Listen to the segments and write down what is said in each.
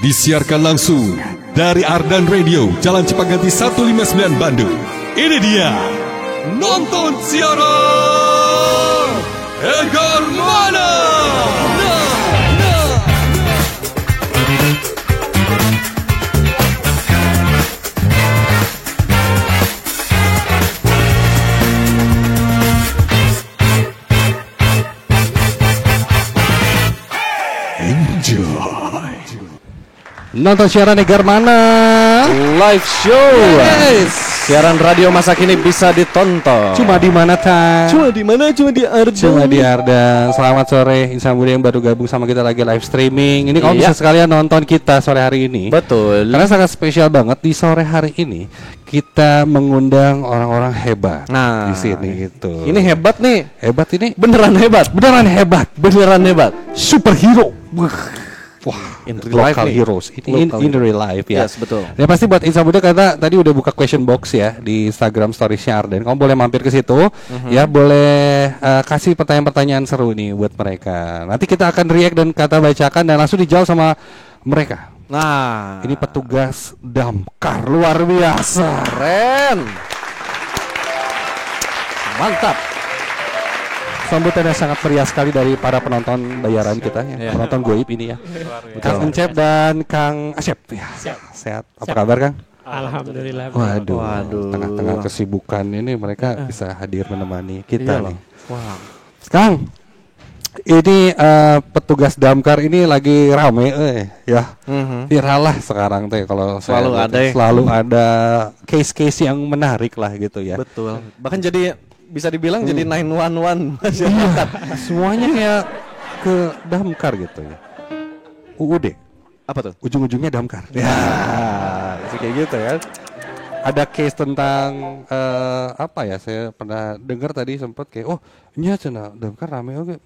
Disiarkan langsung dari Ardan Radio, Jalan Cipaganti 159 Bandung. Ini dia, nonton siaran Edgar Mana. Nonton siaran Edgar Mana live show. Yes. Siaran radio masa kini bisa ditonton. Cuma di mana Tan? Cuma di mana? Cuma di Ardan. Cuma di Ardan. Selamat sore insan muda yang baru gabung sama kita lagi live streaming. Ini kamu bisa sekalian nonton kita sore hari ini. Betul. Karena sangat spesial banget di sore hari ini kita mengundang orang-orang hebat. Nah, di sini gitu. Ini hebat nih. Hebat ini Beneran hebat. beneran hebat. Beneran hebat. Superhero. Wah, In real life local nih. heroes. Ini in real life ya. Yes, betul. Ya pasti buat insan muda karena tadi udah buka question box ya di Instagram Storiesnya Ardan. Kamu boleh mampir ke situ, ya boleh kasih pertanyaan-pertanyaan seru nih buat mereka. Nanti kita akan react dan kata bacakan dan langsung dijawab sama mereka. Nah, Ini petugas damkar luar biasa. keren. Mantap. Sambutannya sangat meriah sekali dari para penonton bayaran kita ya, penonton goib ini ya. Kang Encep dan Kang Asep ya. Sehat. Apa kabar Kang? Alhamdulillah. Waduh. Tengah-tengah kesibukan ini mereka bisa hadir menemani kita nih. Wow. Kang, ini petugas damkar ini lagi rame ya. Viral lah sekarang teh kalau Selalu saya ada ya. selalu ada case-case yang menarik lah gitu ya. Betul. Bahkan jadi bisa dibilang jadi 911 masyarakat. Semuanya kayak ke damkar gitu ya. UUD. Apa tuh? Ujung-ujungnya damkar. Ya, kayak gitu ya. Ada case tentang apa ya? Saya pernah dengar tadi sempat kayak nya cenah damkar rame oke.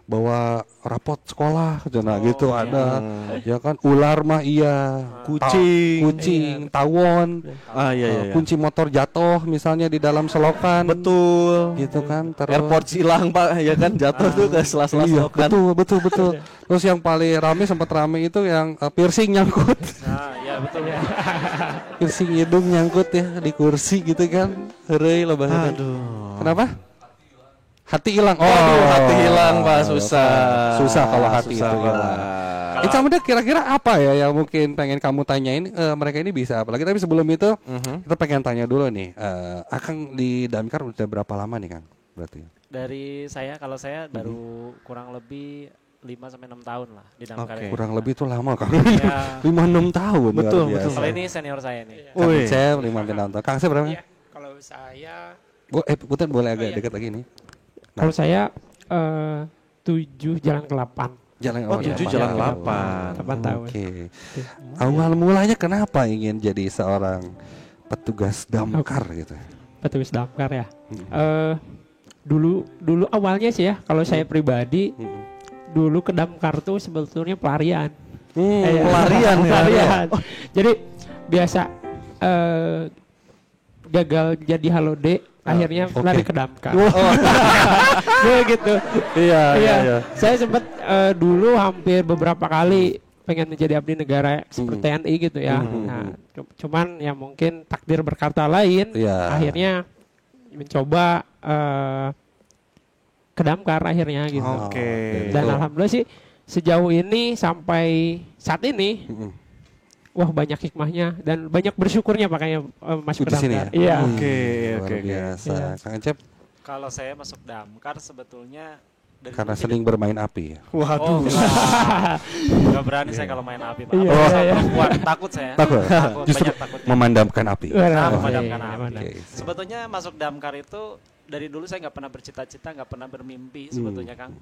Bawa rapot sekolah cenah gitu ada. Ya kan ular mah iya, kucing, tawon. Iya. Kunci motor jatuh misalnya di dalam selokan. Betul. Gitu kan. Terus Airport hilang Pak, ya kan jatuh tuh ke sela-sela iya, selokan. betul. Terus yang paling sempat rame itu yang piercing nyangkut. Nah, ya betul ya. Piercing hidung nyangkut ya di kursi gitu kan. Heureuy loba heureuy. Aduh. Kenapa? Hati hilang. Hati hilang Pak, susah. Susah kalau hati Susah, itu Pak. hilang. Mudah kira-kira apa ya yang mungkin pengen kamu tanyain mereka ini bisa apalagi tapi sebelum itu kita pengen tanya dulu nih Akang di damkar udah berapa lama nih Kang berarti? Dari saya kalau saya baru kurang lebih 5 sampai 6 tahun lah di damkar. Oke. Kurang lebih itu lama Kang. Ya. 5-6 tahun. Betul, luar biasa. betul. Kalau ini senior saya nih. Kang Wih. Cep 5-6 tahun. Kang Cep berapa? Iya, kalau saya Putar boleh agak dekat lagi nih. kalau saya 7 jalan ke 8. Jalan 7 jalan 8. 8 tahun. Oke. Awal mulanya kenapa ingin jadi seorang petugas damkar gitu? Petugas damkar ya. Dulu awalnya sih ya kalau saya pribadi dulu ke damkar tuh sebetulnya pelarian. Pelarian ya. Pelarian. Jadi biasa gagal jadi halode akhirnya lari ke damkar. Ya gitu. Iya. Saya sempat dulu hampir beberapa kali pengen menjadi abdi negara seperti TNI gitu ya. Nah, cuman ya mungkin takdir berkata lain. Akhirnya mencoba ke damkar akhirnya gitu. Oke. Dan alhamdulillah sih sejauh ini sampai saat ini wah banyak hikmahnya dan banyak bersyukurnya makanya masuk ke Di sini damkar. ya? Iya. Luar biasa. Kang Encep Kalau saya masuk damkar sebetulnya dari karena dulu sering bermain api ya. Waduh. Gak berani saya kalau main api Pak. Iya, Apalagi sama iya. perempuan, takut saya. Takut. Justru banyak takutnya. memandamkan api. Memadamkan Iya, api. benar. Oke. Sebetulnya masuk damkar itu dari dulu saya nggak pernah bercita-cita, nggak pernah bermimpi sebetulnya Kang.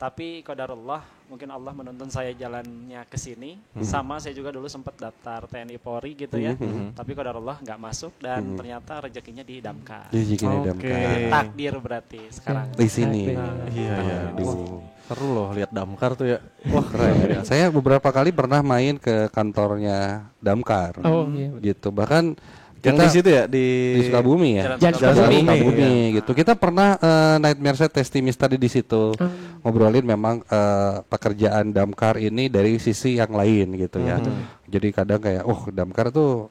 Tapi qadarullah, mungkin Allah menuntun saya jalannya ke sini. Sama saya juga dulu sempat daftar TNI Polri gitu ya. Tapi qadarullah nggak masuk dan ternyata rezekinya di damkar. Jadi gini damkar. Takdir berarti sekarang. Di sini. Iya. Aduh. Seru loh lihat damkar tuh ya. Wah keren. Saya beberapa kali pernah main ke kantornya damkar. Oh iya. Gitu. Bahkan Yang di situ ya di Sukabumi ya. Jalan Sukabumi. Sukabumi gitu. Kita pernah Nightmare Set Testimisteri di situ ngobrolin memang pekerjaan damkar ini dari sisi yang lain gitu ya. Jadi kadang kayak damkar tuh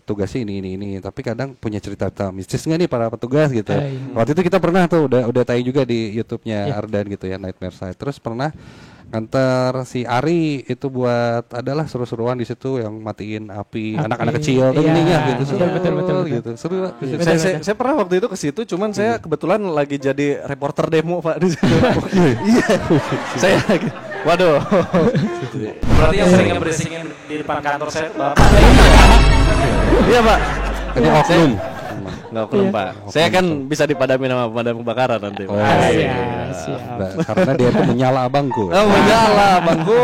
tugasnya ini, tapi kadang punya cerita mistis nggak nih para petugas gitu. Waktu itu kita pernah tuh udah tayang juga di YouTube-nya Ardan gitu ya, Nightmare Set. Terus pernah nganter si Ari itu buat adalah seru-seruan di situ yang matiin api anak-anak kecil gitu seru betul. gitu seru Pak. Di situ. Saya pernah waktu itu ke situ, cuman saya kebetulan lagi jadi reporter demo Pak di situ. Iya. Saya waduh. Berarti yang sering berisingin di depan kantor saya itu Bapak. Iya Pak. Ini oknum. Nggak oknum Pak. Saya kan bisa dipadami sama pemadam kebakaran nanti. Pak. Siap. Karena dia itu menyala abangku. Oh menyala abangku.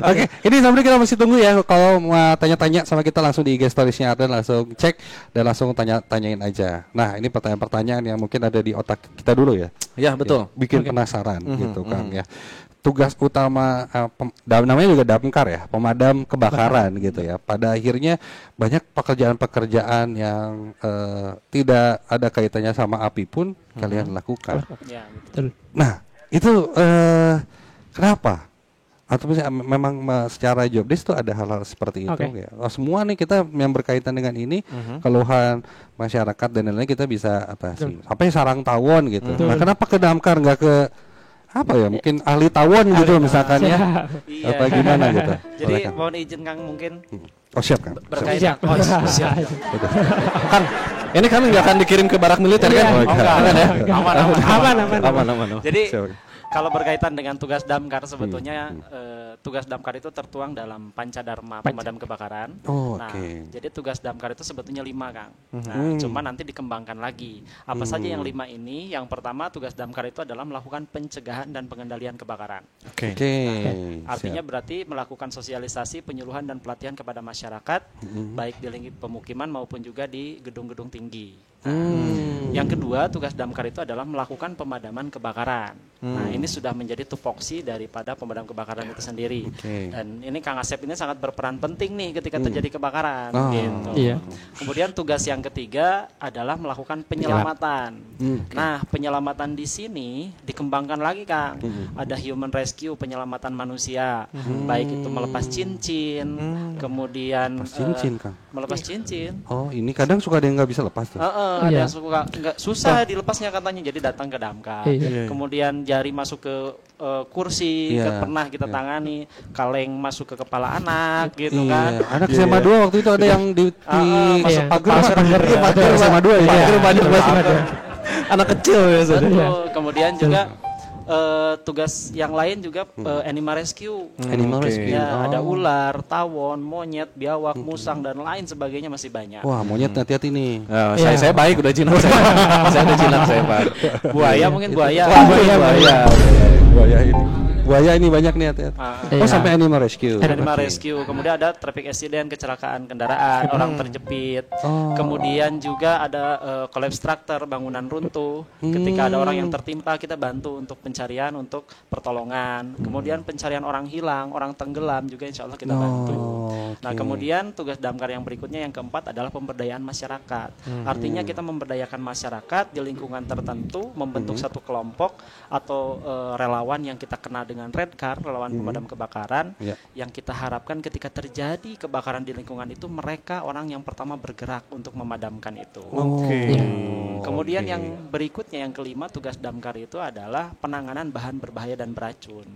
Oke, ini sampai kita masih tunggu ya. Kalau mau tanya-tanya sama kita langsung di IG Stories-nya Ardan, langsung cek dan langsung tanyain aja. Nah, ini pertanyaan-pertanyaan yang mungkin ada di otak kita dulu ya. Iya betul. Bikin penasaran gitu Kang ya. Tugas utama namanya juga damkar ya, pemadam kebakaran gitu ya. Pada akhirnya banyak pekerjaan-pekerjaan yang tidak ada kaitannya sama api pun kalian lakukan. Ya, Betul. Nah, itu kenapa? Atau misalnya memang secara job desk itu ada hal-hal seperti itu ya. Semua nih kita yang berkaitan dengan ini, keluhan masyarakat dan lain-lain kita bisa atasi. Sampai sarang tawon gitu. Nah, kenapa ke damkar nggak ke apa ya, mungkin ahli tawon gitu misalkan ya, apa gimana gitu. Jadi Boleh, Kang. mohon izin Kang mungkin Siap Kang. berkaitan. Siap. Kang, ini kami nggak akan dikirim ke barak militer kan? Enggak. Aman. Jadi Siap. kalau berkaitan dengan tugas damkar sebetulnya tugas damkar itu tertuang dalam Pancadharma Pemadam Kebakaran. Jadi tugas damkar itu sebetulnya 5 Kang. Nah, cuma nanti dikembangkan lagi. Apa saja yang 5 ini? Yang pertama tugas damkar itu adalah melakukan pencegahan dan pengendalian kebakaran. Oke. Artinya berarti melakukan sosialisasi, penyuluhan dan pelatihan kepada masyarakat, baik di lingkup pemukiman maupun juga di gedung-gedung tinggi. Yang kedua, tugas damkar itu adalah melakukan pemadaman kebakaran. Nah, ini sudah menjadi tupoksi daripada pemadam kebakaran itu sendiri. Dan ini Kang Asep ini sangat berperan penting nih ketika terjadi kebakaran. Gitu. Iya. Kemudian tugas yang ketiga adalah melakukan penyelamatan. Nah, penyelamatan di sini dikembangkan lagi Kang. Ada human rescue, penyelamatan manusia, baik itu melepas cincin, kemudian Kang. melepas cincin. Oh, ini kadang suka ada yang nggak bisa lepas tuh. Ada yang suka nggak susah dilepasnya katanya, jadi datang ke damkar. Kemudian jari masuk ke kursi, pernah kita tangani, kaleng masuk ke kepala anak gitu kan. Anak SMA 2 waktu itu ada yang di masuk pagar. Pagar SMA 2 ya. Pagar banyak banget. Anak kecil ya. Betul. Kemudian juga tugas yang lain juga animal rescue. Animal rescue. Ya, ada ular, tawon, monyet, biawak, musang dan lain sebagainya masih banyak. Wah, monyet hati-hati nih. Saya baik udah jinak saya. Saya udah jinak saya Pak. Buaya mungkin buaya. Buaya ini banyak nih hati-hati. Sampai animal rescue. Animal rescue. Kemudian ada traffic accident, kecelakaan kendaraan, orang terjepit. Kemudian juga ada collapse structure, bangunan runtuh. Ketika ada orang yang tertimpa, kita bantu untuk pencarian, untuk pertolongan. Kemudian pencarian orang hilang, orang tenggelam juga insya Allah kita bantu. Nah, kemudian tugas damkar yang berikutnya yang keempat adalah pemberdayaan masyarakat. Artinya kita memberdayakan masyarakat di lingkungan tertentu, membentuk satu kelompok atau relawan yang kita kenal dengan Red Car, relawan pemadam kebakaran, yang kita harapkan ketika terjadi kebakaran di lingkungan itu mereka orang yang pertama bergerak untuk memadamkan itu. Kemudian yang berikutnya yang kelima, tugas damkar itu adalah penanganan bahan berbahaya dan beracun.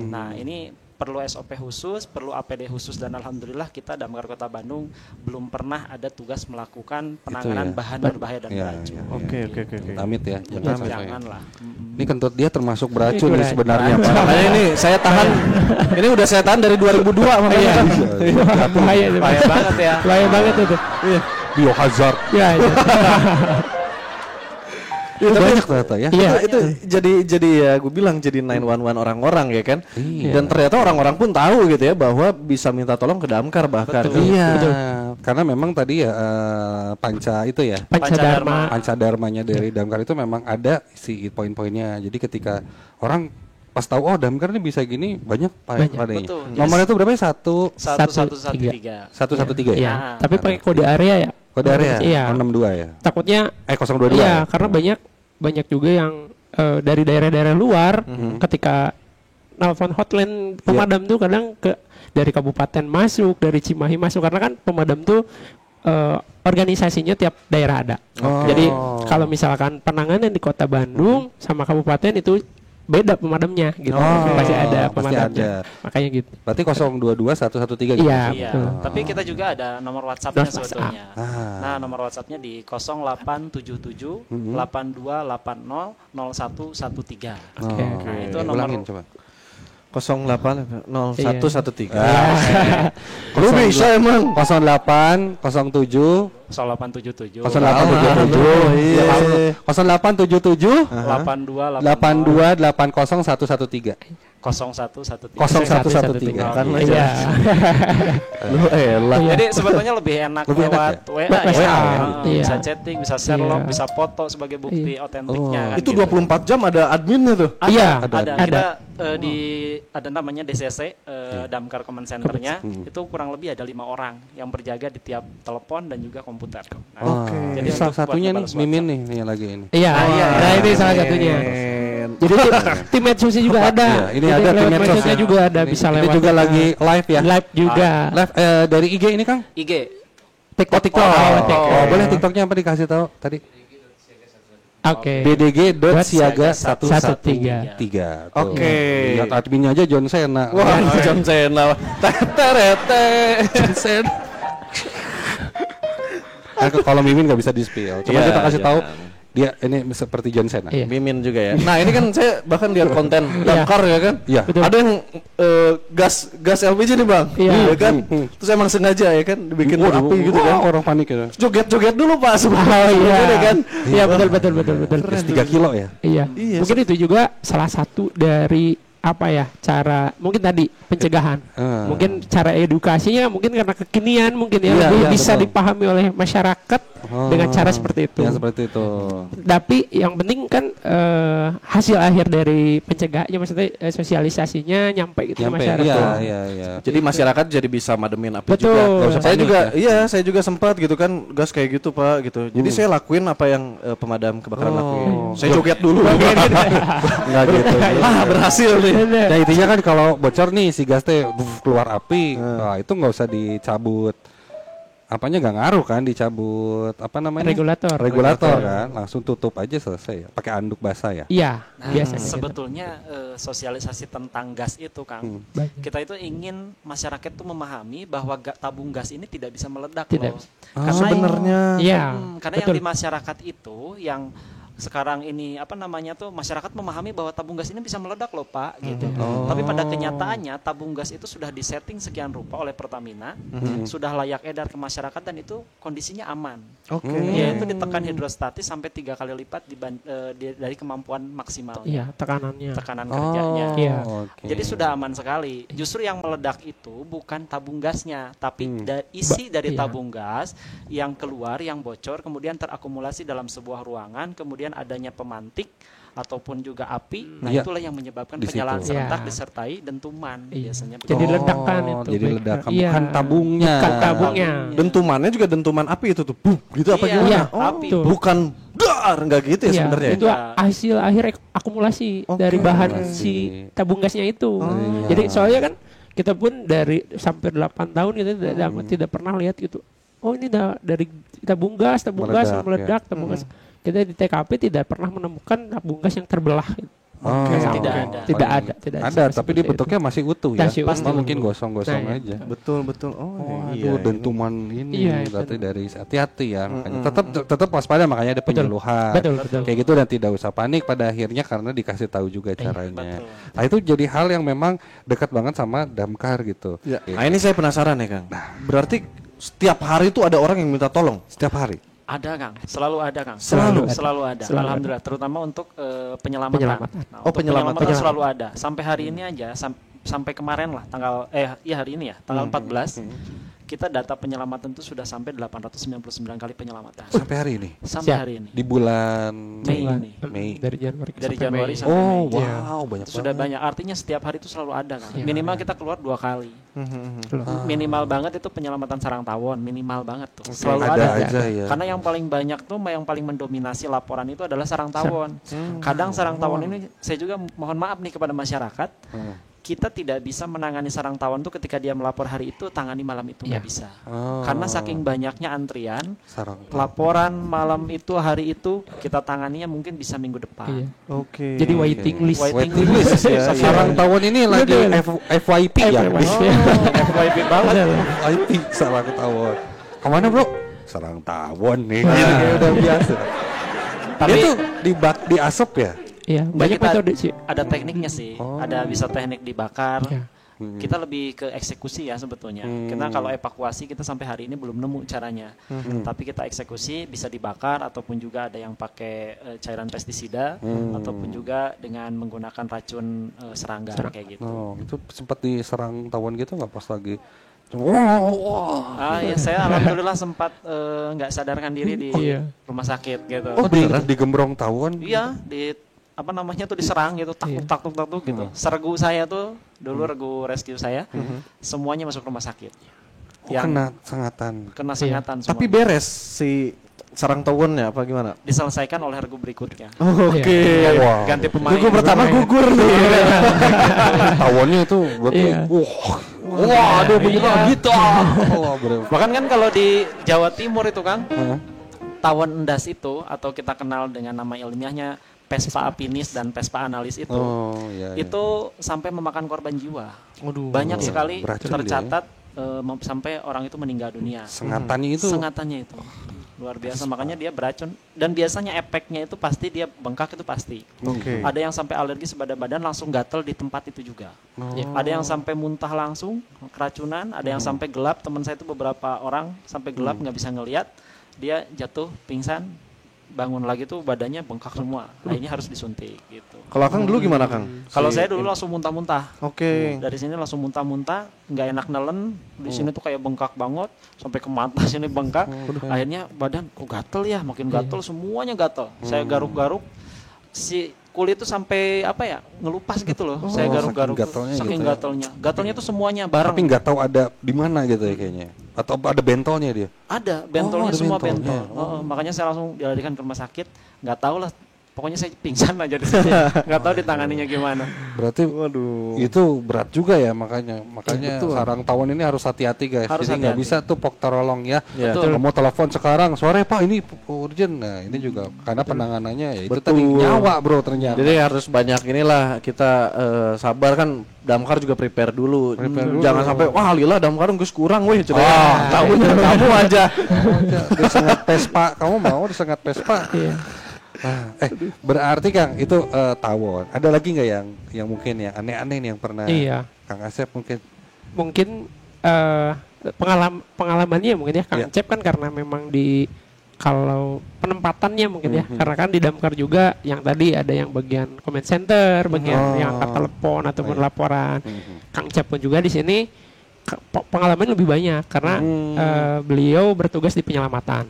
Nah, ini perlu SOP khusus, perlu APD khusus, dan alhamdulillah kita Damkar Kota Bandung belum pernah ada tugas melakukan penanganan bahan berbahaya dan beracun. Oke. Amit ya. Janganlah. Ini kentut dia termasuk beracun nih sebenarnya Pak. Makanya ini saya tahan. Ini udah saya tahan dari 2002 makanya. Bahaya banget ya. Bahaya banget itu. Biohazard. Itu banyak ternyata ya. Itu jadi ya gue bilang jadi 911 orang-orang ya kan. Dan ternyata orang-orang pun tahu gitu ya bahwa bisa minta tolong ke damkar bahkan. Betul. Karena memang tadi ya Pancadharmanya dari damkar itu memang ada si poin-poinnya. Jadi ketika orang pas tahu damkar ini bisa gini banyak padanya. Betul. Nomornya itu berapa ya? 1113. 1113. 113 ya. Tapi pakai kode area ya. Kode area. Iya. 062 ya. Takutnya 022. iya, ya? karena banyak juga yang dari daerah-daerah luar ketika nelfon hotline pemadam tuh kadang dari kabupaten masuk, dari Cimahi masuk, karena kan pemadam tuh organisasinya tiap daerah ada. Jadi kalau misalkan penanganan di Kota Bandung sama kabupaten itu beda pemadamnya gitu. Pasti ada pemadamnya. Makanya gitu. Berarti 022 113 gitu. Iya, Iya, betul. tapi kita juga ada nomor WhatsApp-nya WhatsApp. sebetulnya. Nah, nomor WhatsApp-nya di 0877 8280 0113. Oke. Nah, itu Ulangin nomor coba. 080113. Lu bisa emang 08 07 0877 0877 0877 8280 8280 113 0113. 0113 kan Iya. Lu elah. Jadi sebetulnya lebih enak Lebih enak lewat ya? WA, WA, ya. iya. Bisa chatting, bisa share Iya. log, bisa foto sebagai bukti otentiknya. kan Itu gitu. 24 jam ada adminnya tuh. Iya, Ada. ada. Kita ada namanya DCC, Damkar Command Center-nya. Itu kurang lebih ada 5 orang yang berjaga di tiap telepon dan juga komputer. Nah, Jadi untuk salah satunya nih buat ngebalas Mimin nih yang lagi ini. Iya, nah ini salah satunya. Jadi tim medsosnya juga ada. Iya, ini Jadi ada tim lewat medsos medsosnya ya. juga ada, bisa Ini lewat juga lagi live ya. live juga. Live dari IG ini Kang? IG. TikTok. Oh, boleh TikToknya apa dikasih tahu tadi? Oke. bdg.siaga113. Oke. Lihat adminnya aja John Cena. Wah, John Cena. Terete. John Cena. Kalau Mimin nggak bisa di-spill. Cuma Iya, kita kasih tahu jangan. dia ini seperti John Cena. Iya. Mimin juga ya. Nah, ini kan saya bahkan lihat konten Damkar ya kan. Iya. Betul. Ada yang gas LPG nih, Bang. Iya. Ya kan? Terus emang sengaja ya kan dibikin api gitu kan. Orang panik gitu. Joget-joget dulu, Pak, sebelum Oh iya. gitu kan. Iya, betul. Terus 3 kilo ya. Iya. Iya, Mungkin itu juga salah satu dari apa ya, cara mungkin tadi pencegahan. Mungkin cara edukasinya mungkin karena kekinian mungkin ya Iya, lebih iya, bisa betul. dipahami oleh masyarakat dengan cara seperti itu. Ya seperti itu. Tapi yang penting kan hasil akhir dari pencegahannya, maksudnya sosialisasinya nyampe gitu ke masyarakat. Iya. Jadi masyarakat jadi bisa mademin api Betul. juga. Nggak usah Saya panik juga, ya. iya, saya juga sempat gitu kan gas kayak gitu, Pak, gitu. Jadi saya lakuin apa yang pemadam kebakaran lakuin. Saya joget dulu. Enggak gitu. Berhasil nih. Ya intinya kan kalau bocor nih si gas teh keluar api, nah, itu nggak usah dicabut. Apanya nggak ngaruh kan dicabut apa namanya? Regulator kan, langsung tutup aja selesai ya. Pakai anduk basah ya. Iya, Nah, biasanya. sebetulnya sosialisasi tentang gas itu, Kang. Banyak. Kita itu ingin masyarakat itu memahami bahwa tabung gas ini tidak bisa meledak Tidak. loh. Karena Sebenarnya Iya. karena yang di masyarakat itu yang sekarang ini apa namanya tuh masyarakat memahami bahwa tabung gas ini bisa meledak loh Pak gitu. Tapi pada kenyataannya tabung gas itu sudah disetting sekian rupa oleh Pertamina, sudah layak edar ke masyarakat dan itu kondisinya aman. Oke. Yaitu ditekan hidrostatis sampai 3 kali lipat dari kemampuan maksimalnya. Iya, tekanannya. Tekanan kerjanya. Iya. Oke. Jadi sudah aman sekali. Justru yang meledak itu bukan tabung gasnya, tapi isi dari Iya. tabung gas yang keluar, yang bocor, kemudian terakumulasi dalam sebuah ruangan, kemudian adanya pemantik ataupun juga api. Nah, Iya. itulah yang menyebabkan Di situ. penyalaan serentak Iya. disertai dentuman Iya. biasanya. Jadi begitu. ledakan itu. Jadi Baik. ledakan Iya. bukan tabungnya. Bukan tabungnya. Dentumannya juga dentuman api itu tuh. Buh, gitu apa Iya, gimana? iya, api. Tuh. Bukan dar, enggak gitu ya Iya, sebenarnya. itu Iya. hasil akhir akumulasi Oke. dari bahan Akumulasi. si tabung gasnya itu. Jadi soalnya kan kita pun dari sampai 8 tahun kita tidak pernah lihat gitu. Oh ini dari tabung gas meledak, tabung gas. Kita di TKP tidak pernah menemukan tabung gas yang terbelah. Oh, Tidak ada. Ada, tapi dia bentuknya masih utuh ya. Masih Pasti utuh. mungkin gosong-gosong Nah, aja. Betul. Oh, Aduh, dentuman ini Iya, berarti dari hati-hati ya. Makanya tetap waspada, makanya ada penyuluhan. Betul. Kayak gitu dan tidak usah panik pada akhirnya karena dikasih tahu juga caranya. Nah, itu jadi hal yang memang dekat banget sama Damkar gitu. Ya. Nah, ini saya penasaran ya, Kang. Berarti setiap hari itu ada orang yang minta tolong. Setiap hari. Ada Kang, selalu ada Kang. Selalu ada. Selalu Alhamdulillah, terutama untuk penyelamatan. Penyelamatan. Nah, Oh, untuk penyelamatan. selalu ada. Sampai hari ini aja, sampai kemarin lah, hari ini ya, tanggal 14. kita data penyelamatan itu sudah sampai 899 kali penyelamatan. Sampai hari ini? Sampai hari ini. Di bulan Mei ini. Mei. Dari Januari Dari sampai Januari Mei. sampai Oh, Mei. wow, banyak Sudah banget. banyak. Artinya setiap hari itu selalu ada kan. Iya. Minimal kita keluar 2 kali. Minimal banget itu penyelamatan sarang tawon, minimal banget tuh. Selalu Ada ada. aja ya. Karena yang paling banyak tuh yang paling mendominasi laporan itu adalah sarang tawon. Kadang sarang tawon ini saya juga mohon maaf nih kepada masyarakat. Kita tidak bisa menangani sarang tawon tuh ketika dia melapor hari itu, tangani malam itu nggak bisa. Oh. Karena saking banyaknya antrian, Sarang. laporan malam itu hari itu kita tanganinya mungkin bisa minggu depan. Iya. Oke. Jadi waiting list. Waiting Waiting list ya. Sarang tawon ini lagi FYP ya. FYP banget. FYP sarang tawon. Kemana bro? Sarang tawon nih. Gitu kayak udah biasa. Tapi Itu di asap ya? Iya, banyak kita metode sih. ada tekniknya sih. Ada bisa teknik dibakar. Iya. Kita lebih ke eksekusi ya sebetulnya. Kita kalau evakuasi kita sampai hari ini belum nemu caranya. Tapi kita eksekusi bisa dibakar ataupun juga ada yang pakai cairan pestisida ataupun juga dengan menggunakan racun serangga kayak gitu. Oh, itu sempat diserang tawon gitu nggak pas lagi? Ya saya alhamdulillah sempat nggak sadarkan diri di rumah sakit gitu. Oh beneran digembrong tawon? Iya, di apa namanya tuh diserang gitu, takut gitu. Sergu saya tuh dulu regu rescue saya, semuanya masuk rumah sakit. Yang Kena sengatan. kena sengatan semua. Tapi beres si sarang tawonnya apa gimana? Diselesaikan oleh regu berikutnya. Oke. Wow. Ganti pemain. Regu pertama gugur nih. Tawonnya itu berarti Iya. wah dia beneran gitu. Wah, bener. Bahkan kan kalau di Jawa Timur itu Kang, tawon endas itu atau kita kenal dengan nama ilmiahnya Vespa apinis dan Vespa analis itu, Oh, iya, iya. itu sampai memakan korban jiwa. Waduh. Banyak sekali beracun tercatat sampai orang itu meninggal dunia. Sengatannya itu Sengatannya itu luar biasa, makanya dia beracun dan biasanya efeknya itu pasti dia bengkak itu pasti. Oke. Ada yang sampai alergi sebadan badan langsung gatel di tempat itu juga. Ada yang sampai muntah langsung keracunan, ada yang sampai gelap. Teman saya itu beberapa orang sampai gelap nggak bisa ngelihat, dia jatuh pingsan, bangun lagi tuh badannya bengkak semua. Nah ini harus disuntik gitu. Kalau Kang dulu gimana Kang? Kalau saya dulu langsung muntah-muntah. Oke. Dari sini langsung muntah-muntah, nggak enak nelen. Di sini tuh kayak bengkak banget, sampai ke mata sini bengkak. Akhirnya badan kok gatel ya, makin gatel, semuanya gatel. Saya garuk-garuk, si kulit tuh sampai apa ya, ngelupas gitu loh. Saya garuk-garuk, saking saking gatelnya gitu ya. gatelnya. Gatelnya tuh semuanya bareng. tapi nggak tahu ada di mana gitu ya kayaknya. Atau ada bentolnya dia. Ada bentolnya, ada semua bentolnya. bentol. Makanya saya langsung dilarikan ke rumah sakit. Nggak tahu lah, pokoknya saya pingsan aja di sini. Nggak tahu ditanganinya gimana. Berarti Waduh. itu berat juga ya, makanya betul. sarang tawon ini harus hati-hati guys. Harus Jadi nggak hati-hati. bisa tuh pok terolong ya. Iya. Kalau mau telepon sekarang, sore Pak ini urgent. Nah ini juga karena penanganannya ya itu tadi Betul. nyawa bro ternyata. Jadi harus banyak inilah kita sabar kan, damkar juga prepare dulu. Jangan sampai wah lila damkar geus kurang weh cenah. Tahunya kamu aja. Disengat Vespa, kamu mau disengat Vespa? Iya. Berarti Kang itu tawon. Ada lagi nggak yang mungkin yang aneh-aneh nih yang pernah Iya. Kang Asep mungkin? Mungkin pengalamannya mungkin ya Kang Iya. Cep kan karena memang kalau penempatannya mungkin ya, karena kan di damkar juga yang tadi ada yang bagian comment center, bagian yang angkat telepon ataupun laporan. Kang Cep pun juga di sini pengalaman lebih banyak karena beliau bertugas di penyelamatan.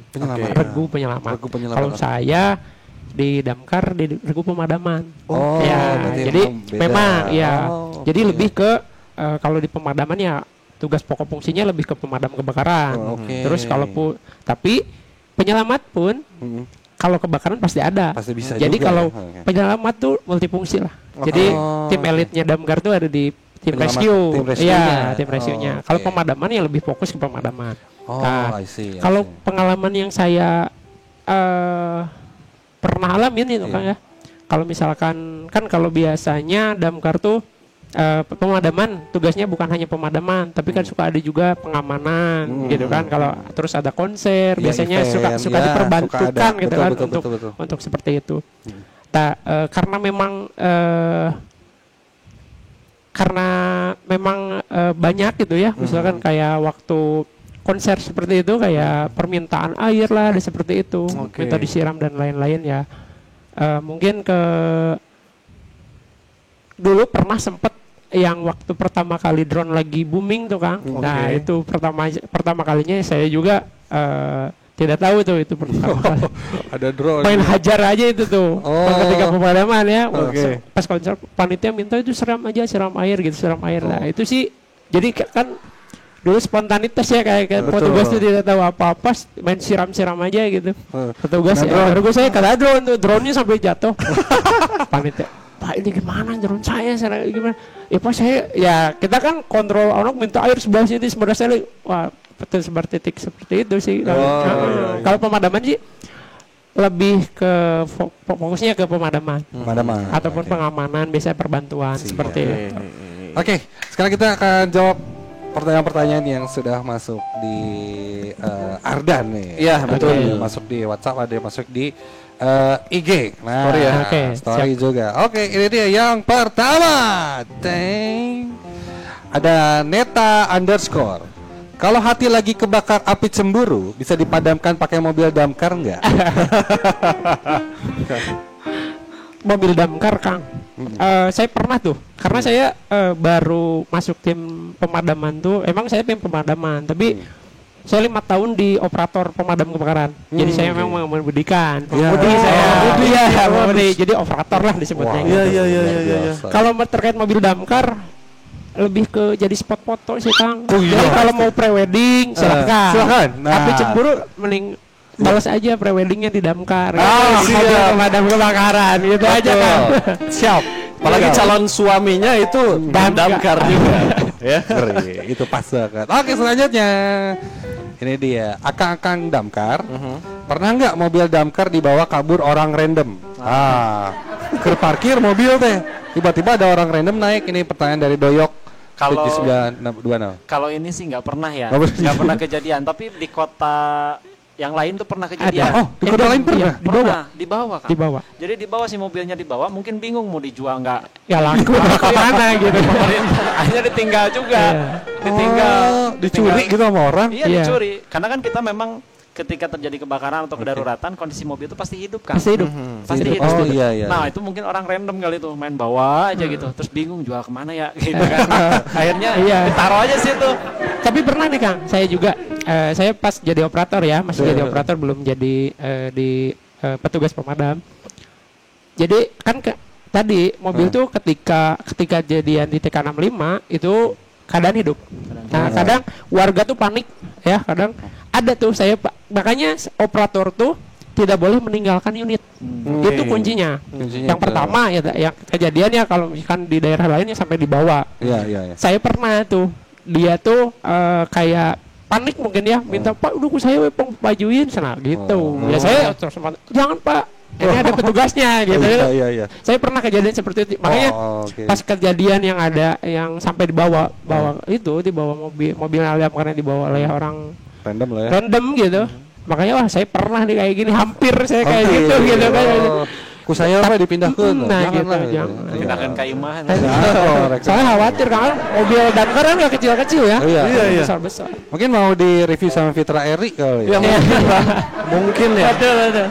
Regu penyelamat. Regu penyelamat. Kalau saya di damkar di regu pemadaman. Oh, ya, berarti jadi beda. memang ya. Oh, Jadi oke. lebih ke kalau di pemadaman ya tugas pokok fungsinya lebih ke pemadam kebakaran. Oh, oke. Terus tapi penyelamat pun kalau kebakaran pasti ada. Pasti bisa Jadi juga kalau ya. Oke. penyelamat tuh multifungsi lah. Jadi tim elitnya damkar tuh ada di tim Penyelamat, rescue. tim rescue-nya. Iya, tim rescue-nya. Oh, Kalau oke. pemadaman ya lebih fokus ke pemadaman. Oh, Nah, I see. kalau pengalaman yang saya pernah alamin itu kan ya. Kalau misalkan kan kalau biasanya damkar tuh pemadaman tugasnya bukan hanya pemadaman, tapi kan suka ada juga pengamanan gitu kan. Kalau terus ada konser, Ya, event, suka ya, suka diperbantukan ada. gitu Betul, kan betul, untuk betul. untuk seperti itu. Nah, karena memang banyak gitu ya, misalkan kayak waktu konser seperti itu kayak permintaan air lah, ada seperti itu, minta disiram dan lain-lain ya. Mungkin dulu pernah sempet yang waktu pertama kali drone lagi booming tuh Kang. Nah itu pertama kalinya saya juga tidak tahu tuh itu pertama kali. Ada drone. Main hajar aja itu tuh. Ketika pemadaman ya. Pas konser panitia minta itu siram air gitu, siram air. Nah itu sih jadi kan dulu spontanitas ya kayak petugas tuh tidak tahu apa-apa, main siram-siram aja gitu. Petugas baru saya kata drone-nya sampai jatuh. Panitia, Pak ini gimana drone saya gimana? Ya Pak saya ya kita kan kontrol orang minta air sebelah sini sebelah saya. Wah betul sebar titik seperti itu sih. Kalau pemadaman sih lebih ke fokusnya ke pemadaman ataupun pengamanan, biasanya perbantuan seperti itu. Oke, sekarang kita akan jawab pertanyaan-pertanyaan yang sudah masuk di Ardan nih. Iya betul. Ada yang masuk di WhatsApp, ada yang masuk di IG. Nah, story juga. Oke, ini dia yang pertama. Ada Neta _ kalau hati lagi kebakar api cemburu, bisa dipadamkan pakai mobil damkar nggak? Mobil damkar, Kang. Saya pernah tuh, karena saya baru masuk tim pemadaman tuh. Emang saya tim pemadaman, tapi saya 5 tahun di operator pemadam kebakaran. Jadi saya memang mengemudikan. Jadi operator lah disebutnya. Iya. Kalau terkait mobil damkar, lebih ke jadi spot foto sih Kang. Jadi kalau mau prewedding silakan. Tapi cemburu mending balas aja preweddingnya di damkar. Siap. Pemadam kebakaran gitu aja Kang. Siap. Apalagi calon suaminya itu damkar juga. Ya. Itu pas banget. Oke, selanjutnya. Ini dia, akang-akang damkar. Pernah nggak mobil damkar dibawa kabur orang random? Ke parkir mobil teh. Tiba-tiba ada orang random naik. Ini pertanyaan dari Doyok. Kalau ini sih nggak pernah ya, nggak pernah kejadian. Tapi di kota yang lain tuh pernah kejadian. Di kota lain pernah? Dibawa kan? Jadi dibawa si mobilnya dibawa, mungkin bingung mau dijual nggak? Ya laku kemana gitu. Akhirnya ditinggal juga. Dicuri gitu sama orang? Iya dicuri. Karena kan kita memang ketika terjadi kebakaran atau kedaruratan, kondisi mobil itu pasti hidup kan? Pasti hidup. Iya. Nah itu mungkin orang random kali itu main bawa aja gitu, terus bingung jual kemana ya gitu kan? Akhirnya ditaruh aja situ. Tapi pernah nih Kang, saya juga, saya pas jadi operator ya, masih jadi operator belum jadi di petugas pemadam. Jadi kan tadi mobil tuh ketika kejadian di TK65 itu keadaan hidup. Nah kadang warga tuh panik ya, kadang ada tuh saya makanya operator tuh tidak boleh meninggalkan unit. Itu kuncinya. Yang pertama ya yang kejadiannya kalau misalkan di daerah lain yang sampai dibawa. Iya. Saya pernah tuh dia tuh kayak panik mungkin ya, minta Pak udah saya pajuin sana gitu. Ya saya terus jangan Pak, ini ada petugasnya gitu. Iya. Saya pernah kejadian seperti itu. Makanya pas kejadian yang ada yang sampai dibawa mobil Alliam karena dibawa oleh orang random gitu. Makanya wah saya pernah nih kayak gini, hampir saya kayak gitu kan. Ku saya apa dipindahkan? Jangan. Pindahkan ke imahan. Soalnya khawatir kan mobil damkar kan nggak kecil-kecil ya. Iya. Besar-besar. Mungkin mau di-review sama Fitra Eri kali ya. Mungkin ya. Betul.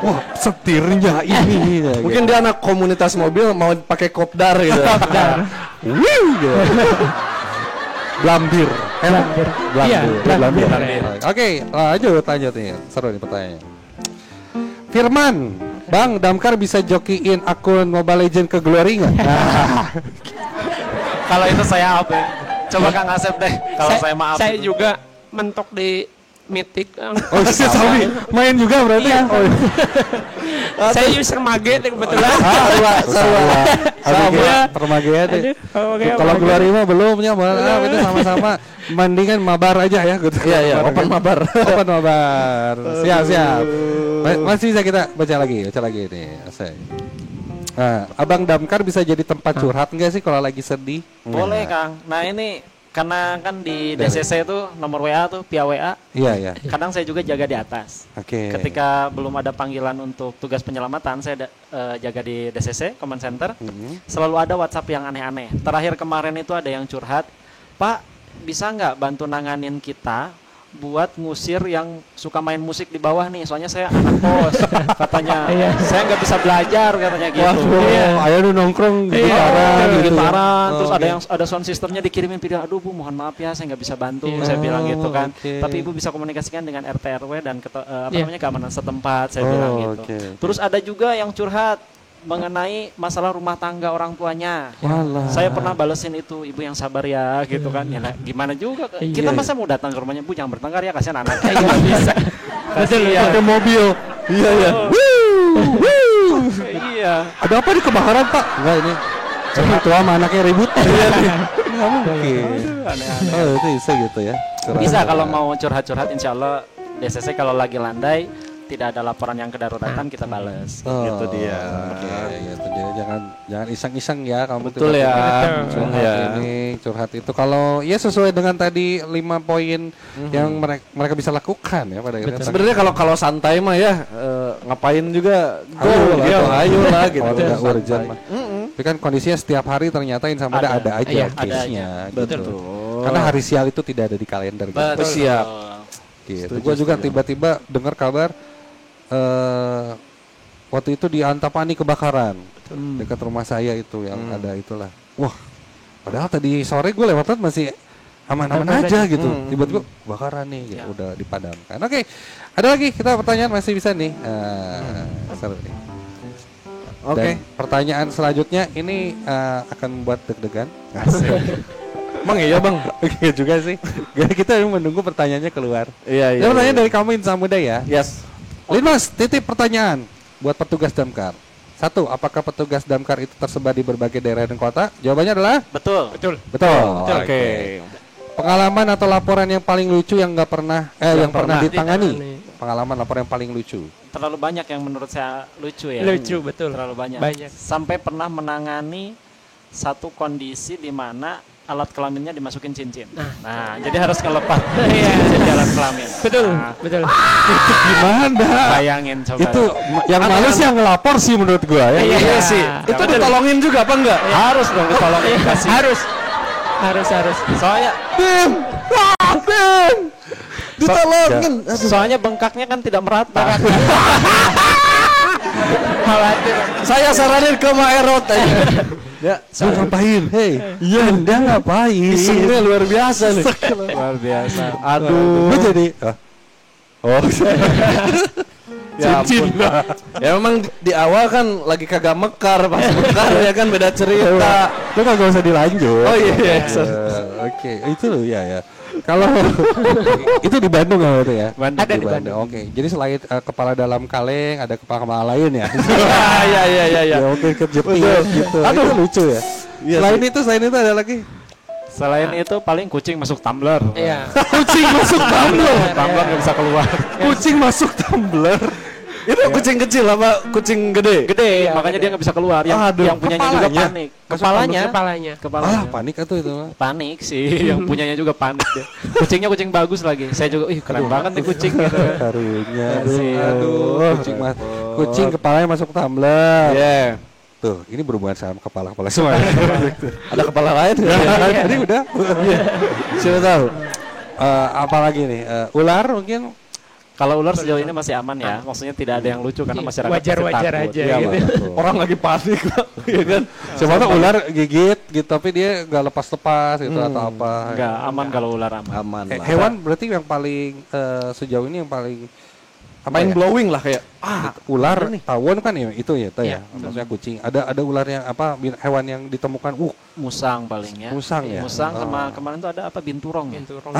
Wah, setirnya ini. Mungkin dia anak komunitas mobil mau pakai kopdar gitu. Blambir. Blambir. Oke, lanjut nih. Seru nih pertanyaannya. Firman, Bang, damkar bisa jokiin akun Mobile Legend ke Glory nggak? Kalau itu saya apa? Coba Kang Asep deh. Kalau saya maaf. Saya juga mentok di Mythic. Sami main juga berarti ya. Saya user mage kebetulan. Permage aja. Kalau Glory mah belumnya, itu sama-sama. Mendingan mabar aja ya gitu. Iya, open mabar. Siap. Masih bisa kita baca lagi nih. Nah, Abang Damkar bisa jadi tempat curhat nggak sih kalau lagi sedih? Boleh Kang. Nah ini karena kan di DCC itu nomor WA tuh via WA. Iya. Kadang saya juga jaga di atas. Ketika belum ada panggilan untuk tugas penyelamatan, saya jaga di DCC Command Center. Selalu ada WhatsApp yang aneh-aneh. Terakhir kemarin itu ada yang curhat, Pak bisa nggak bantu nanganin kita buat ngusir yang suka main musik di bawah nih, soalnya saya anak kos katanya. Saya nggak bisa belajar katanya gitu. Ayo lu nongkrong gitaran, terus ada sound systemnya dikirimin video. Aduh Bu, mohon maaf ya saya nggak bisa bantu. Saya bilang gitu kan. Tapi Ibu bisa komunikasikan dengan RT RW dan keamanan setempat, saya bilang gitu. Terus ada juga yang curhat mengenai masalah rumah tangga orang tuanya. Saya pernah balesin itu, ibu yang sabar ya, gitu kan. Ya, gimana juga, kita masa mau datang ke rumahnya, Bu jangan bertengkar ya, kasihan anaknya. Nggak bisa. Pakai mobil. Iya. Iya. Ada apa di kebakaran Pak? Enggak, ini cuma tua sama anaknya ribut. Nggak mungkin. Aneh-aneh. Oh itu bisa gitu ya. Bisa kalau mau curhat-curhat, insya Allah DCC kalau lagi landai tidak ada laporan yang kedaruratan kita balas. Gitu dia. Gitu. Jadi jangan iseng-iseng ya kamu. Betul ya. Curhat ini, curhat itu. Kalau ya sesuai dengan tadi 5 poin yang mereka bisa lakukan ya pada akhirnya. Sebenarnya kalau santai mah ya ngapain juga ayo lah gitu. Kalau nggak urgent mah. Tapi kan kondisinya setiap hari ternyata insya Allah ada aja case-nya. Betul. Karena hari sial itu tidak ada di kalender. Betul. Siap. Gitu. Gue juga tiba-tiba dengar kabar waktu itu di Antapani kebakaran dekat rumah saya itu yang ada itulah. Wah, padahal tadi sore gue lewat masih aman-aman aja gitu. Tiba-tiba kebakaran nih, ya udah dipadamkan. Oke, ada lagi kita pertanyaan masih bisa nih. Seru nih. Oke. Pertanyaan selanjutnya ini akan membuat deg-degan. Emang iya Bang? Oke juga sih. Kita menunggu pertanyaannya keluar. Iya. Pertanyaan dari kamu Insan Muda ya. Yes. Linmas, titip pertanyaan buat petugas damkar. 1, apakah petugas damkar itu tersebar di berbagai daerah dan kota? Jawabannya adalah Betul. Oke. Pengalaman atau laporan yang paling lucu yang nggak pernah yang pernah ditangani. Pengalaman laporan yang paling lucu. Terlalu banyak yang menurut saya lucu ya. Lucu, betul. Terlalu banyak. Banyak. Sampai pernah menangani satu kondisi di mana alat kelaminnya dimasukin cincin. Nah, jadi harus ngelepas cincin di alat kelamin. Betul. Gimana? Bayangin coba. Itu yang males yang ngelapor sih menurut gua ya. Iya sih. Itu ditolongin juga apa enggak? Harus dong ditolongin. Harus. Soalnya Ditolongin. soalnya bengkaknya kan tidak merata. Khawatir. Saya saranin ke Maerot aja. Ya, ngapain? Anda ngapain? Isengnya luar biasa nih. Luar biasa. Aduh. Lu jadi Ya ampun. Ya memang di awal kan lagi kagak mekar, pas mekar ya kan beda cerita. Lu kagak usah dilanjut. Oh iya. Oke, itu loh ya. Kalau itu di Bandung kalau itu ya. Ada di Bandung. Oke, jadi selain kepala dalam kaleng, ada kepala lain ya. Iya. Ya oke kejepit gitu. Aduh itu lucu ya. Selain itu ada lagi. Selain itu paling kucing masuk tumbler. Iya. Kucing masuk tumbler. Tumbler nggak bisa keluar. Kucing masuk tumbler. Itu kucing kecil apa kucing gede? Gede, makanya dia nggak bisa keluar. Yang punyanya juga panik. Kepalanya. Panik atau itu mah? Panik sih, yang punyanya juga panik dia. Kucingnya kucing bagus lagi. Saya juga, keren banget nih kucing gitu. Karunya, Aduh. Kucing kepalanya masuk tumbler. Iya. Tuh, ini berhubungan sama kepala semua. Ada kepala lain? Tadi udah. Siapa tahu? Apalagi nih? Ular mungkin. Kalau ular sejauh ini masih aman ya, maksudnya tidak ada yang lucu karena masyarakat Wajar-wajar takut. aja Ya, gitu. Orang lagi panik ya kan? Siapa tahu ular gigit gitu, tapi dia nggak lepas gitu atau apa. Enggak, aman kalau ular aman. Aman lah. Hewan berarti yang paling sejauh ini yang paling Main blowing lah kayak ular tawon kan ya itu ya, maksudnya kucing. Ada ular yang hewan yang ditemukan Musang palingnya. Musang ya. Musang sama kemarin tuh ada apa binturong ya. Binturong.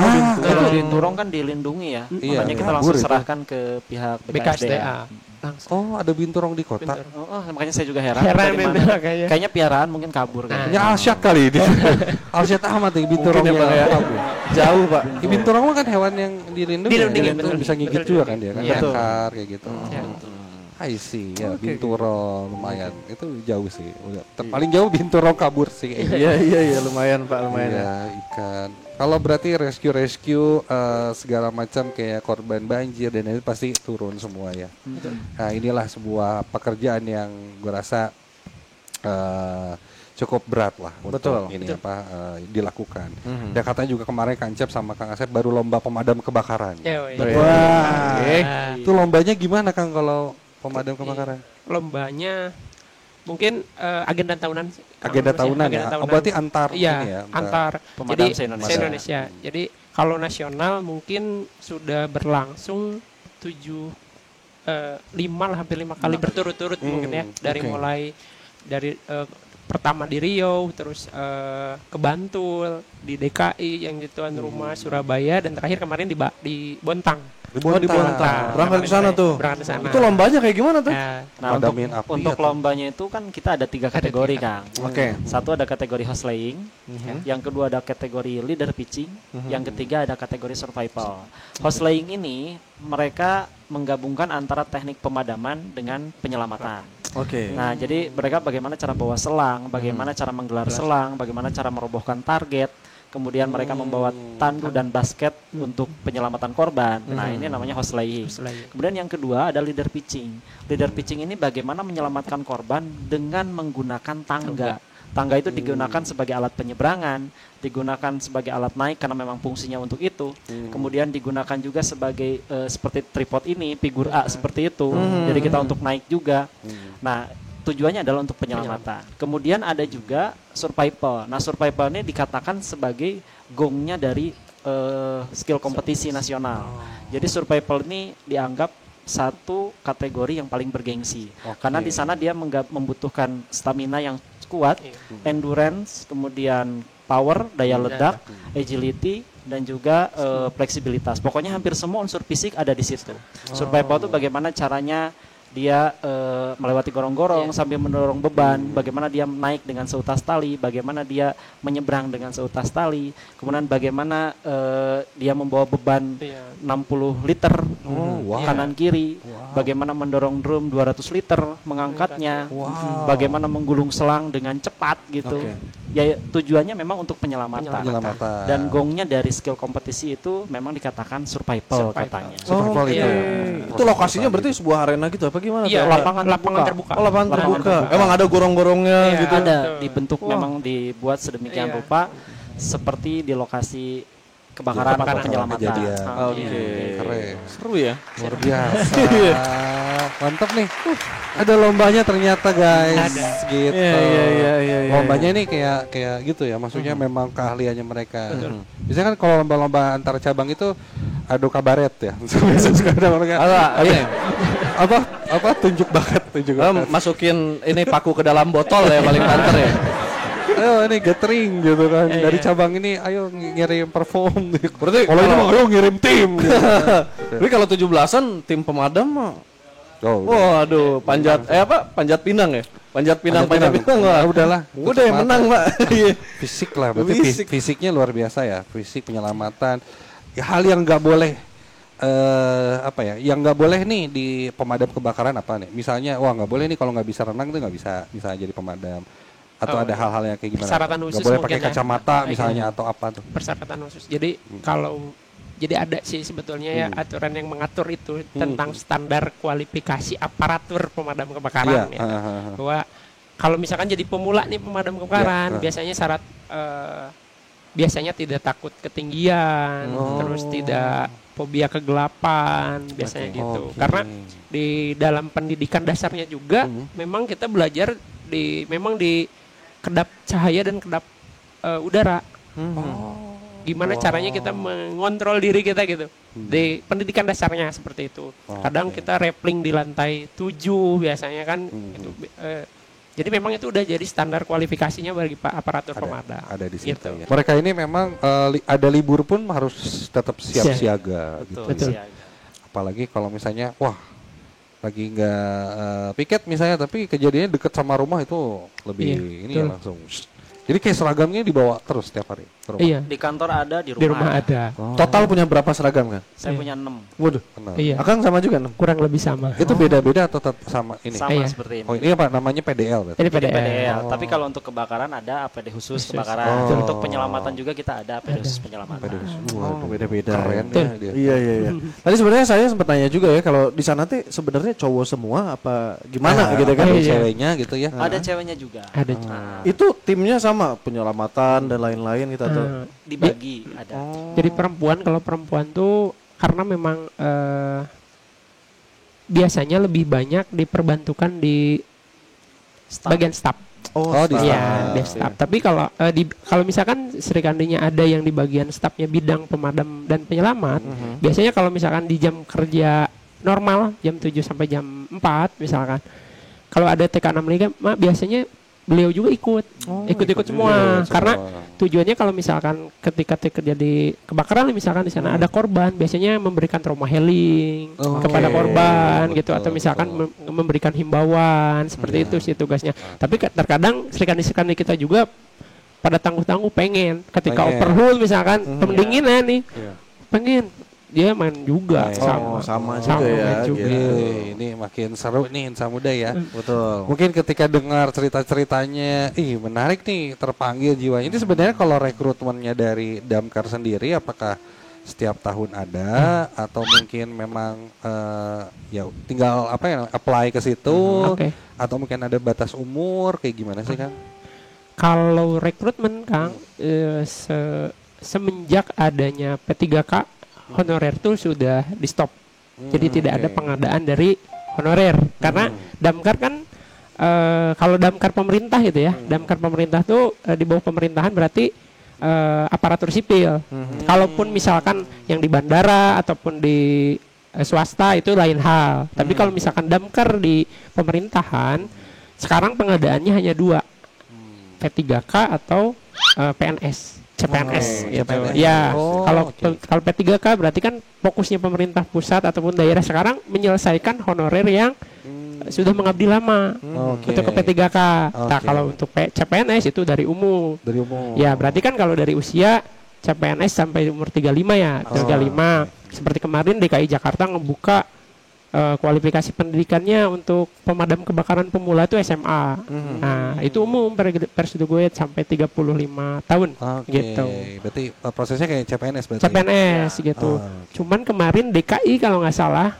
Binturong kan dilindungi ya. Iya, Makanya kita kabur langsung itu. serahkan ke pihak BKSDA. Oh, ada binturong di kota. Makanya saya juga heran. Heran dari mana. memang kayaknya. Kayaknya piaraan mungkin kabur kan. Ya Alsyad kali ini. Alsyad Ahmad nih binturongnya. jauh Pak. Binturong mah kan hewan yang dilindungi. Dilindungi, Itu betul. bisa gigit Betul, juga kan dia kan. Iya. Akar kayak gitu. Ya. I see, ya binturong lumayan. Itu jauh sih. Udah paling jauh binturong kabur sih. Iya lumayan Pak, lumayan. Iya, ikan. Kalau berarti rescue segala macam kayak korban banjir dan ini pasti turun semua ya. Nah inilah sebuah pekerjaan yang gue rasa cukup berat lah untuk Betul. ini dilakukan. Dan katanya juga kemarin Kang Cep sama Kang Asep baru lomba pemadam kebakaran. Wah. Itu lombanya gimana Kang kalau pemadam kebakaran? Lombanya mungkin agenda tahunan sih. Agenda tahunan ya. Oh, berarti antar iya, ini ya. antar Pemadam jadi se-Indonesia. Jadi kalau nasional mungkin sudah berlangsung 5 lah, hampir 5 kali berturut-turut mungkin ya, dari mulai dari pertama di Riau, terus ke Bantul, di DKI yang di tuan rumah Surabaya, dan terakhir kemarin di Bontang. Di Bontang. Berangkat ke sana tuh. Berangkat ke sana. Itu lombanya kayak gimana tuh? Nah, Padamin api untuk atau- lombanya itu kan kita ada 3 kategori, Kang. Oke. Satu ada kategori host laying, yang kedua ada kategori leader pitching, yang ketiga ada kategori survival. Host laying ini mereka menggabungkan antara teknik pemadaman dengan penyelamatan. Oke. Nah, jadi mereka bagaimana cara bawa selang, bagaimana cara menggelar selang, bagaimana cara merobohkan target, kemudian mereka membawa tandu dan basket untuk penyelamatan korban. Nah, ini namanya host laying. Kemudian yang kedua ada leader pitching. Leader pitching ini bagaimana menyelamatkan korban dengan menggunakan tangga. Tangga itu digunakan sebagai alat penyeberangan, digunakan sebagai alat naik karena memang fungsinya untuk itu. Kemudian digunakan juga sebagai seperti tripod ini, figur A seperti itu. Jadi kita untuk naik juga. Nah, tujuannya adalah untuk penyelamatan. Kemudian ada juga survival. Nah, survival ini dikatakan sebagai gongnya dari skill kompetisi nasional. Jadi survival ini dianggap satu kategori yang paling bergengsi. Karena di sana dia membutuhkan stamina yang kuat, endurance, kemudian power, daya ledak, agility, dan juga fleksibilitas. Pokoknya hampir semua unsur fisik ada di situ. Survival itu bagaimana caranya dia melewati gorong-gorong sambil mendorong beban, bagaimana dia naik dengan seutas tali, bagaimana dia menyeberang dengan seutas tali, kemudian bagaimana dia membawa beban 60 liter kanan kiri, bagaimana mendorong drum 200 liter, mengangkatnya, bagaimana menggulung selang dengan cepat gitu. Ya tujuannya memang untuk penyelamatan. Dan gongnya dari skill kompetisi itu memang dikatakan survival. Katanya. Survival itu. Itu lokasinya berarti sebuah arena gitu apa gimana? Iya, tuh? lapangan terbuka. Oh, lapangan terbuka. Emang ada gorong-gorongnya gitu. Ada dibentuk memang dibuat sedemikian rupa seperti di lokasi kebakaran atau penyelamatan. Kejadian. Oke. Keren. Seru ya. Luar biasa. Mantap nih. Ada lombanya ternyata guys. Gitu. Iya. Lombanya ini kayak gitu ya. Maksudnya memang keahliannya mereka. Biasanya kan kalau lomba-lomba antar cabang itu adu kabaret ya. Suka ada mereka. Apa tunjuk bakat. Masukin ini paku ke dalam botol ya paling banter ya. Ayo ini gathering gitu kan. Dari cabang ini ayo ngirim perform. Berarti kalau ini mah ayo ngirim tim. Gitu. Tapi kalau 17-an tim pemadam mah. Waduh, Panjat pinang ya? Panjat pinang. Wah, udahlah. Udah yang menang, Pak. Fisik lah, berarti fisiknya luar biasa ya. Fisik, penyelamatan. Ya, hal yang nggak boleh yang nggak boleh nih di pemadam kebakaran apa nih? Misalnya, wah nggak boleh nih kalau nggak bisa renang tuh nggak bisa jadi pemadam. Atau ada hal-hal yang kayak gimana? Persyaratan khusus nggak boleh pakai mungkin kacamata misalnya atau apa tuh? Persyaratan khusus. Jadi jadi ada sih sebetulnya ya aturan yang mengatur itu tentang standar kualifikasi aparatur pemadam kebakaran ya. Bahwa kalau misalkan jadi pemula nih pemadam kebakaran, biasanya syarat biasanya tidak takut ketinggian, terus tidak fobia kegelapan, biasanya gitu. Karena di dalam pendidikan dasarnya juga memang kita belajar memang di kedap cahaya dan kedap udara. Gimana caranya kita mengontrol diri kita gitu. Di pendidikan dasarnya seperti itu. Kadang kita rappling di lantai 7 biasanya kan gitu. Jadi memang itu udah jadi standar kualifikasinya bagi aparatur pemadam. Ada di situ gitu. ya. Mereka ini memang ada libur pun harus tetap siap siaga gitu. Betul. Apalagi kalau misalnya lagi nggak piket misalnya tapi kejadiannya deket sama rumah itu lebih ini ya langsung. Jadi kayak seragamnya dibawa terus setiap hari. Iya. Di kantor ada, di Di rumah rumah ada. Total punya berapa seragam kan? Saya Iya. punya 6. Waduh. Iya. Akang sama juga 6. Kurang lebih sama. Itu beda-beda atau tetap sama ini? Sama Iya. seperti ini. Oh ini apa namanya PDL berarti? Ini Jadi PDL. PDL. Tapi kalau untuk kebakaran ada APD khusus kebakaran. Untuk penyelamatan juga kita ada APD khusus penyelamatan. Waduh, beda-beda. Keren Betul. ya dia. Iya. Tadi sebenarnya saya sempat nanya juga ya kalau di sana tuh sebenarnya cowok semua apa gimana gitu kan? Ada Iya. ceweknya gitu ya. Ada ceweknya juga. Ada. Itu timnya sama penyelamatan dan lain-lain gitu atau? Dibagi ada. Jadi perempuan, kalau perempuan tuh karena memang biasanya lebih banyak diperbantukan di Staff. bagian staff. Oh, Oh, di staff. Iya, di staff. Tapi kalau misalkan Serikandanya ada yang di bagian staffnya bidang pemadam dan penyelamat, biasanya kalau misalkan di jam kerja normal jam 7 sampai jam 4 misalkan. Kalau ada TK65 biasanya beliau juga ikut semua karena tujuannya kalau misalkan ketika terjadi kebakaran misalkan di sana ada korban, biasanya memberikan trauma healing kepada korban gitu, atau misalkan memberikan himbauan seperti itu sih tugasnya. Tapi terkadang serikandi kita juga pada tangguh-tangguh pengen ketika overhaul misalkan pendinginan nih pengen dia main juga sama juga ya. juga. Gitu. Ini makin seru nih Insan Muda ya. Betul. Mungkin ketika dengar cerita-ceritanya, menarik nih, terpanggil jiwanya. Ini sebenarnya kalau rekrutmennya dari Damkar sendiri, apakah setiap tahun ada atau mungkin memang ya tinggal apply ke situ, atau mungkin ada batas umur, kayak gimana sih Kang? Kalau rekrutmen Kang, semenjak adanya P3K honorer tuh sudah di stop. Jadi tidak ada pengadaan dari honorer karena Damkar kan kalau Damkar pemerintah gitu ya. Damkar pemerintah tuh di bawah pemerintahan berarti aparatur sipil. Kalaupun misalkan yang di bandara ataupun di swasta itu lain hal. Tapi kalau misalkan Damkar di pemerintahan sekarang pengadaannya hanya 2. P3K atau PNS. CPNS gitu. Ya, kalau P3K berarti kan fokusnya pemerintah pusat ataupun daerah sekarang menyelesaikan honorer yang sudah mengabdi lama. Untuk ke P3K. Nah, kalau untuk CPNS itu dari umum. Ya, berarti kan kalau dari usia CPNS sampai umur 35 ya. 35. Seperti kemarin DKI Jakarta ngebuka kualifikasi pendidikannya untuk pemadam kebakaran pemula itu SMA. Nah, itu umum persetujuan sampai 35 tahun gitu. Berarti prosesnya kayak CPNS berarti. CPNS gitu. Cuman kemarin DKI kalau nggak salah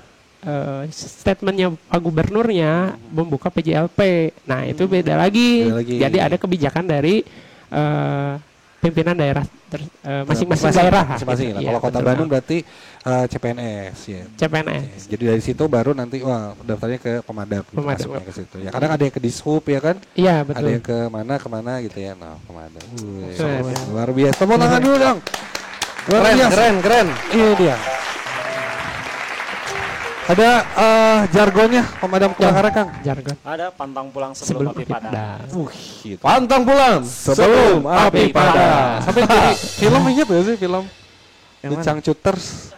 statementnya Pak Gubernurnya membuka PJLP. Nah, itu beda lagi. Jadi ada kebijakan dari pimpinan daerah masing-masing daerah. Masing-masing. Gitu. Kalau Kota Bandung berarti CPNS ya. CPNS. Jadi dari situ baru nanti daftarnya ke pemadam. Masuknya ke situ. Ya kadang ada yang ke Dishub ya kan? Iya, betul. Ada yang ke kemana gitu ya. Nah, pemadam. Luar biasa. Tepuk tangan dulu dong. Keren. Iya dia. Ada jargonnya pemadam kebakaran Kang. Jargon. Ada pantang pulang sebelum api padam. Gitu. Pantang pulang sebelum api padam. Sampai jadi film ingat gak sih film The Changcuters?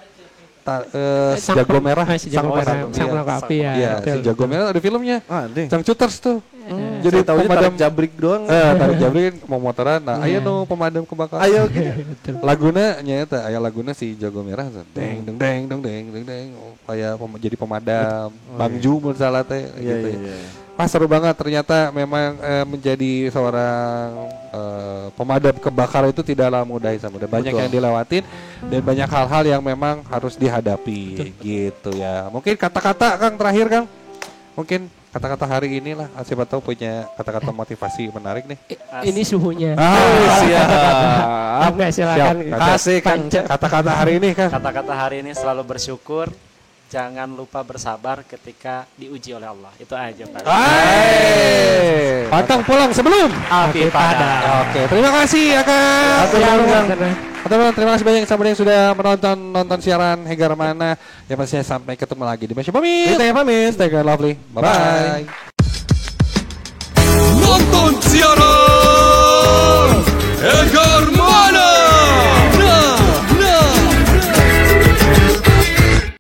Jago merah, Jago merah api ya. Iya, si Jago merah ada filmnya. Changcuters tuh. Jadi tahu tarik jabrik doang. Tarik jabrik mau motoran. Nah, ayo dong pemadam kebakaran. Ayo. Laguna nyata, aya laguna si Jago merah. Deng deng deng deng deng deng. Kayak jadi pemadam. Bangju mun salah teh gitu ya. Wah seru banget, ternyata memang menjadi seorang pemadam kebakaran itu tidaklah mudah. Banyak yang dilewatin dan banyak hal-hal yang memang harus dihadapi gitu ya. Mungkin kata-kata Kang terakhir Kang, mungkin kata-kata hari inilah, siapa tahu punya kata-kata motivasi menarik nih. Ini suhunya. Siap. Silakan. Kasih Kang kata-kata hari ini Kang. Kata-kata hari ini selalu bersyukur. Jangan lupa bersabar ketika diuji oleh Allah. Itu aja Pak. Pantang pulang sebelum Api padam. Oke, terima kasih ya Kang. Teman-teman, terima kasih banyak yang sudah menonton siaran Hegar Mana. Ya pastinya sampai ketemu lagi di Mesya Pamit. Stay lovely. Bye bye. Nonton